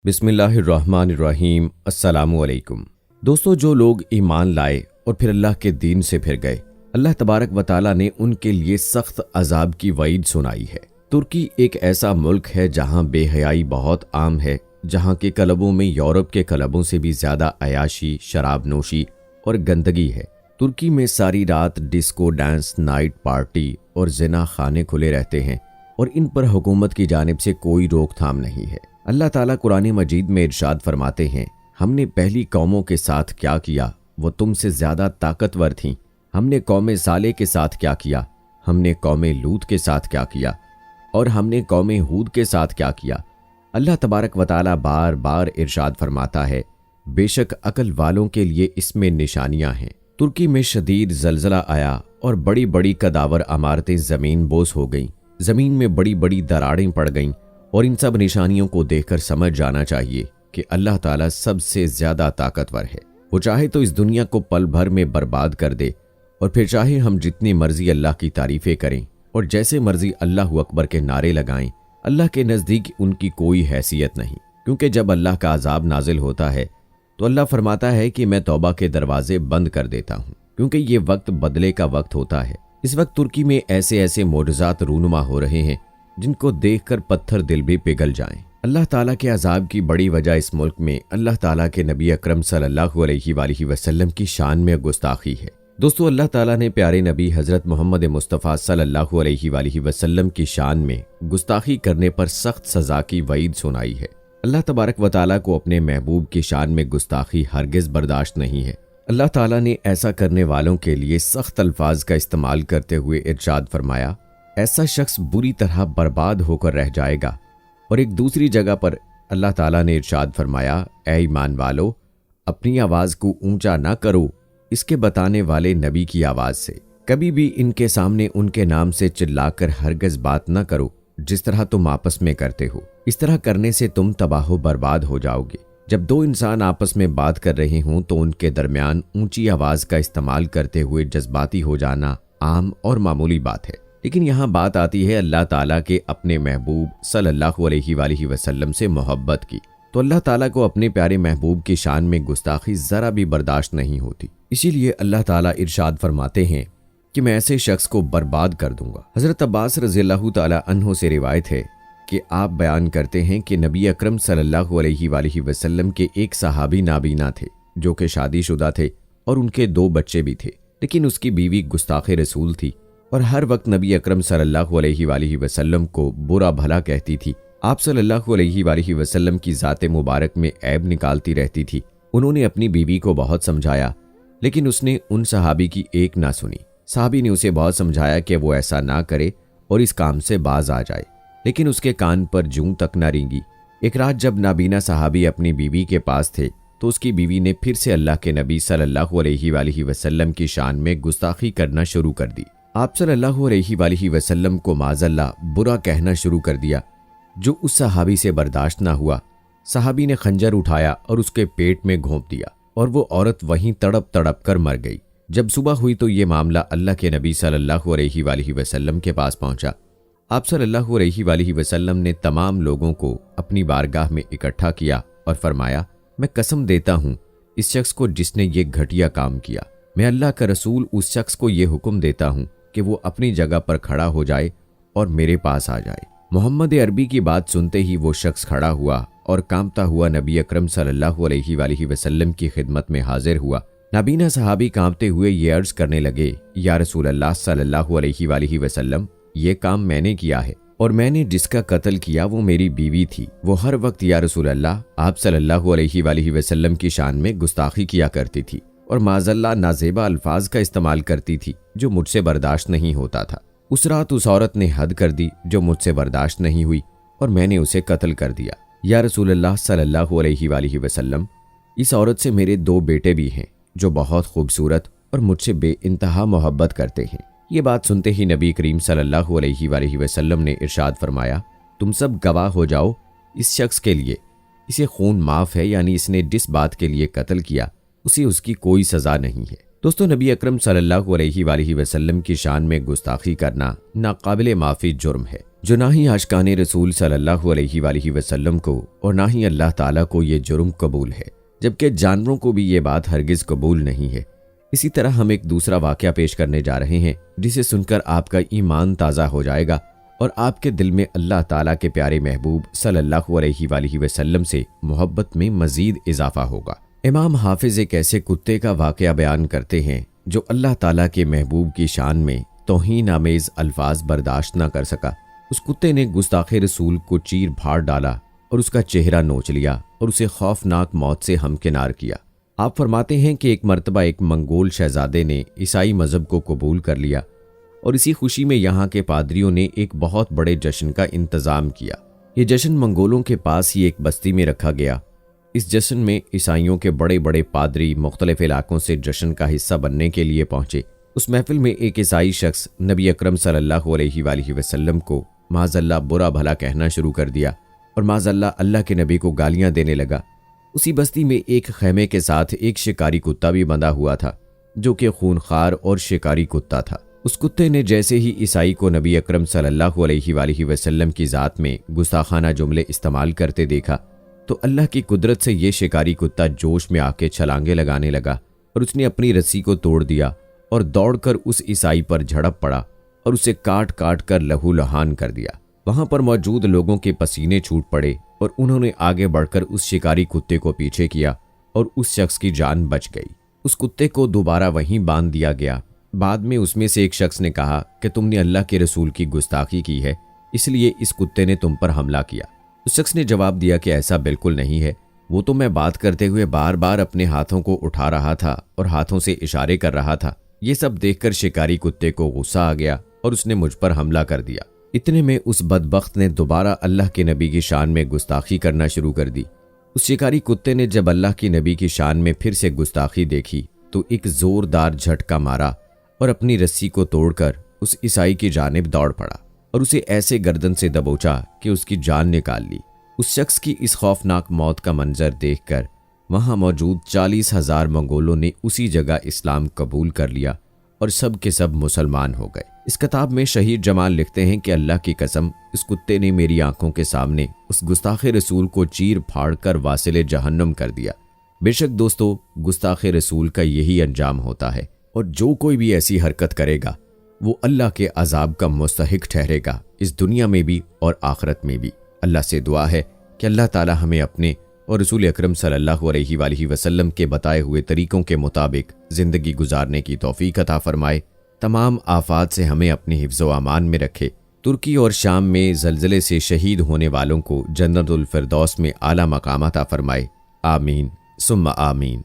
بسم اللہ الرحمن الرحیم۔ السلام علیکم دوستو، جو لوگ ایمان لائے اور پھر اللہ کے دین سے پھر گئے، اللہ تبارک و تعالی نے ان کے لیے سخت عذاب کی وعید سنائی ہے۔ ترکی ایک ایسا ملک ہے جہاں بے حیائی بہت عام ہے، جہاں کے کلبوں میں یورپ کے کلبوں سے بھی زیادہ عیاشی، شراب نوشی اور گندگی ہے۔ ترکی میں ساری رات ڈسکو ڈانس، نائٹ پارٹی اور زنا خانے کھلے رہتے ہیں اور ان پر حکومت کی جانب سے کوئی روک تھام نہیں ہے۔ اللہ تعالیٰ قرآن مجید میں ارشاد فرماتے ہیں، ہم نے پہلی قوموں کے ساتھ کیا کیا، وہ تم سے زیادہ طاقتور تھیں۔ ہم نے قوم صالح کے ساتھ کیا کیا، ہم نے قوم لوط کے ساتھ کیا کیا، اور ہم نے قوم ہود کے ساتھ کیا کیا۔ اللہ تبارک و تعالیٰ بار بار ارشاد فرماتا ہے، بے شک عقل والوں کے لیے اس میں نشانیاں ہیں۔ ترکی میں شدید زلزلہ آیا اور بڑی بڑی قداور عمارتیں زمین بوس ہو گئیں، زمین میں بڑی بڑی دراڑیں پڑ گئیں، اور ان سب نشانیوں کو دیکھ کر سمجھ جانا چاہیے کہ اللہ تعالیٰ سب سے زیادہ طاقتور ہے۔ وہ چاہے تو اس دنیا کو پل بھر میں برباد کر دے، اور پھر چاہے ہم جتنی مرضی اللہ کی تعریفیں کریں اور جیسے مرضی اللہ اکبر کے نعرے لگائیں، اللہ کے نزدیک ان کی کوئی حیثیت نہیں، کیونکہ جب اللہ کا عذاب نازل ہوتا ہے تو اللہ فرماتا ہے کہ میں توبہ کے دروازے بند کر دیتا ہوں، کیونکہ یہ وقت بدلے کا وقت ہوتا ہے۔ اس وقت ترکی میں ایسے ایسے معجزات رونما ہو رہے ہیں جن کو دیکھ کر پتھر دل بھی پگھل جائیں۔ اللہ تعالیٰ کے عذاب کی بڑی وجہ اس ملک میں اللہ تعالیٰ کے نبی اکرم صلی اللہ علیہ وآلہ وسلم کی شان میں گستاخی ہے۔ دوستو، اللہ تعالیٰ نے پیارے نبی حضرت محمد مصطفیٰ صلی اللہ علیہ وآلہ وسلم کی شان میں گستاخی کرنے پر سخت سزا کی وعید سنائی ہے۔ اللہ تبارک و تعالیٰ کو اپنے محبوب کی شان میں گستاخی ہرگز برداشت نہیں ہے۔ اللہ تعالیٰ نے ایسا کرنے والوں کے لیے سخت الفاظ کا استعمال کرتے ہوئے ارشاد فرمایا، ایسا شخص بری طرح برباد ہو کر رہ جائے گا۔ اور ایک دوسری جگہ پر اللہ تعالیٰ نے ارشاد فرمایا، اے ایمان والو، اپنی آواز کو اونچا نہ کرو اس کے بتانے والے نبی کی آواز سے، کبھی بھی ان کے سامنے ان کے نام سے چلا کر ہرگز بات نہ کرو جس طرح تم آپس میں کرتے ہو، اس طرح کرنے سے تم تباہ و برباد ہو جاؤ گے۔ جب دو انسان آپس میں بات کر رہے ہوں تو ان کے درمیان اونچی آواز کا استعمال کرتے ہوئے جذباتی ہو جانا عام اور معمولی بات ہے، لیکن یہاں بات آتی ہے اللہ تعالیٰ کے اپنے محبوب صلی اللہ علیہ وآلہ وسلم سے محبت کی، تو اللہ تعالیٰ کو اپنے پیارے محبوب کی شان میں گستاخی ذرا بھی برداشت نہیں ہوتی۔ اسی لیے اللہ تعالیٰ ارشاد فرماتے ہیں کہ میں ایسے شخص کو برباد کر دوں گا۔ حضرت عباس رضی اللہ تعالیٰ عنہ سے روایت ہے کہ آپ بیان کرتے ہیں کہ نبی اکرم صلی اللہ علیہ وآلہ وسلم کے ایک صحابی نابینا تھے جو کہ شادی شدہ تھے اور ان کے 2 بچے بھی تھے، لیکن اس کی بیوی گستاخ رسول تھی اور ہر وقت نبی اکرم صلی اللہ علیہ وآلہ وسلم کو برا بھلا کہتی تھی۔ آپ صلی اللہ علیہ وآلہ وسلم کی ذات مبارک میں عیب نکالتی رہتی تھی۔ انہوں نے اپنی بیوی کو بہت سمجھایا، لیکن اس نے ان صحابی کی ایک نہ سنی۔ صحابی نے اسے بہت سمجھایا کہ وہ ایسا نہ کرے اور اس کام سے باز آ جائے، لیکن اس کے کان پر جوں تک نہ رینگی۔ ایک رات جب نابینا صحابی اپنی بیوی کے پاس تھے تو اس کی بیوی نے پھر سے اللہ کے نبی صلی اللہ علیہ وآلہ وسلم کی شان میں گستاخی کرنا شروع کر دی۔ آپ صلی اللہ علیہ وآلہ وسلم کو معاذ اللہ برا کہنا شروع کر دیا، جو اس صحابی سے برداشت نہ ہوا۔ صحابی نے خنجر اٹھایا اور اس کے پیٹ میں گھونپ دیا اور وہ عورت وہیں تڑپ تڑپ کر مر گئی۔ جب صبح ہوئی تو یہ معاملہ اللہ کے نبی صلی اللہ علیہ وآلہ وسلم کے پاس پہنچا۔ آپ صلی اللہ علیہ وآلہ وسلم نے تمام لوگوں کو اپنی بارگاہ میں اکٹھا کیا اور فرمایا، میں قسم دیتا ہوں اس شخص کو جس نے یہ گھٹیا کام کیا، میں اللہ کا رسول اس شخص کو یہ حکم دیتا ہوں کہ وہ اپنی جگہ پر کھڑا ہو جائے اور میرے پاس آ جائے۔ محمد عربی کی بات سنتے ہی وہ شخص کھڑا ہوا اور کانپتا ہوا نبی اکرم صلی اللہ علیہ وآلہ وسلم کی خدمت میں حاضر ہوا۔ نابینا صحابی کانپتے ہوئے یہ عرض کرنے لگے، یا رسول اللہ صلی اللہ علیہ وآلہ وسلم، یہ کام میں نے کیا ہے، اور میں نے جس کا قتل کیا وہ میری بیوی تھی۔ وہ ہر وقت یا رسول اللہ آپ صلی اللہ علیہ وآلہ وسلم کی شان میں گستاخی کیا کرتی تھی اور معاذ اللہ نازیبا الفاظ کا استعمال کرتی تھی جو مجھ سے برداشت نہیں ہوتا تھا۔ اس رات اس عورت نے حد کر دی جو مجھ سے برداشت نہیں ہوئی اور میں نے اسے قتل کر دیا۔ یا رسول اللہ صلی اللہ علیہ وآلہ وسلم، اس عورت سے میرے 2 بیٹے بھی ہیں جو بہت خوبصورت اور مجھ سے بے انتہا محبت کرتے ہیں۔ یہ بات سنتے ہی نبی کریم صلی اللہ علیہ وآلہ وسلم نے ارشاد فرمایا، تم سب گواہ ہو جاؤ اس شخص کے لیے، اسے خون معاف ہے، یعنی اس نے جس بات کے لیے قتل کیا اسے اس کی کوئی سزا نہیں ہے۔ دوستو، نبی اکرم صلی اللہ علیہ وآلہ وسلم کی شان میں گستاخی کرنا ناقابل معافی جرم ہے۔ جو نہ ہی عاشقان رسول صلی اللہ علیہ وآلہ وسلم کو اور نہ ہی اللہ تعالیٰ کو یہ جرم قبول ہے، جبکہ جانوروں کو بھی یہ بات ہرگز قبول نہیں ہے۔ اسی طرح ہم ایک دوسرا واقعہ پیش کرنے جا رہے ہیں جسے سن کر آپ کا ایمان تازہ ہو جائے گا اور آپ کے دل میں اللہ تعالیٰ کے پیارے محبوب صلی اللہ علیہ وآلہ وسلم سے محبت میں مزید اضافہ ہوگا۔ امام حافظ ایک ایسے کتے کا واقعہ بیان کرتے ہیں جو اللہ تعالیٰ کے محبوب کی شان میں توہین آمیز الفاظ برداشت نہ کر سکا۔ اس کتے نے گستاخ رسول کو چیر پھاڑ ڈالا اور اس کا چہرہ نوچ لیا اور اسے خوفناک موت سے ہمکنار کیا۔ آپ فرماتے ہیں کہ ایک مرتبہ ایک منگول شہزادے نے عیسائی مذہب کو قبول کر لیا اور اسی خوشی میں یہاں کے پادریوں نے ایک بہت بڑے جشن کا انتظام کیا۔ یہ جشن منگولوں کے پاس ہی ایک بستی میں رکھا گیا۔ اس جشن میں عیسائیوں کے بڑے بڑے پادری مختلف علاقوں سے جشن کا حصہ بننے کے لیے پہنچے۔ اس محفل میں ایک عیسائی شخص نبی اکرم صلی اللہ علیہ وآلہ وسلم کو معاذ اللہ برا بھلا کہنا شروع کر دیا اور معاذ اللہ کے نبی کو گالیاں دینے لگا۔ اسی بستی میں ایک خیمے کے ساتھ ایک شکاری کتا بھی بندھا ہوا تھا جو کہ خونخوار اور شکاری کتا تھا۔ اس کتے نے جیسے ہی عیسائی کو نبی اکرم صلی اللہ علیہ وآلہ وسلم کی ذات میں گستاخانہ جملے استعمال کرتے دیکھا تو اللہ کی قدرت سے یہ شکاری کتا جوش میں آ کے چھلانگے لگانے لگا اور اس نے اپنی رسی کو توڑ دیا اور دوڑ کر اس عیسائی پر جھڑپ پڑا اور اسے کاٹ کاٹ کر لہو لہان کر دیا۔ وہاں پر موجود لوگوں کے پسینے چھوٹ پڑے اور انہوں نے آگے بڑھ کر اس شکاری کتے کو پیچھے کیا اور اس شخص کی جان بچ گئی۔ اس کتے کو دوبارہ وہیں باندھ دیا گیا۔ بعد میں اس میں سے ایک شخص نے کہا کہ تم نے اللہ کے رسول کی گستاخی کی ہے، اس لیے اس کتے نے تم پر حملہ کیا۔ اس شخص نے جواب دیا کہ ایسا بالکل نہیں ہے، وہ تو میں بات کرتے ہوئے بار بار اپنے ہاتھوں کو اٹھا رہا تھا اور ہاتھوں سے اشارے کر رہا تھا۔ یہ سب دیکھ کر شکاری کتے کو غصہ آ گیا اور اس نے مجھ پر حملہ کر دیا۔ اتنے میں اس بدبخت نے دوبارہ اللہ کے نبی کی شان میں گستاخی کرنا شروع کر دی۔ اس شکاری کتے نے جب اللہ کی نبی کی شان میں پھر سے گستاخی دیکھی تو ایک زوردار جھٹکا مارا اور اپنی رسی کو توڑ کر اس عیسائی کی جانب دوڑ پڑا اور اسے ایسے گردن سے دبوچا کہ اس کی جان نکال لی۔ اس شخص کی اس خوفناک موت کا منظر دیکھ کر وہاں موجود 40,000 منگولوں نے اسی جگہ اسلام قبول کر لیا اور سب کے سب مسلمان ہو گئے۔ اس کتاب میں شہید جمال لکھتے ہیں کہ اللہ کی قسم اس کتے نے میری آنکھوں کے سامنے اس گستاخ رسول کو چیر پھاڑ کر واصل جہنم کر دیا۔ بے شک دوستو، گستاخ رسول کا یہی انجام ہوتا ہے، اور جو کوئی بھی ایسی حرکت کرے گا وہ اللہ کے عذاب کا مستحق ٹھہرے گا، اس دنیا میں بھی اور آخرت میں بھی۔ اللہ سے دعا ہے کہ اللہ تعالی ہمیں اپنے اور رسول اکرم صلی اللہ علیہ وآلہ وسلم کے بتائے ہوئے طریقوں کے مطابق زندگی گزارنے کی توفیق عطا فرمائے، تمام آفات سے ہمیں اپنے حفظ و امان میں رکھے۔ ترکی اور شام میں زلزلے سے شہید ہونے والوں کو جنت الفردوس میں اعلیٰ مقام عطا فرمائے، آمین ثم آمین۔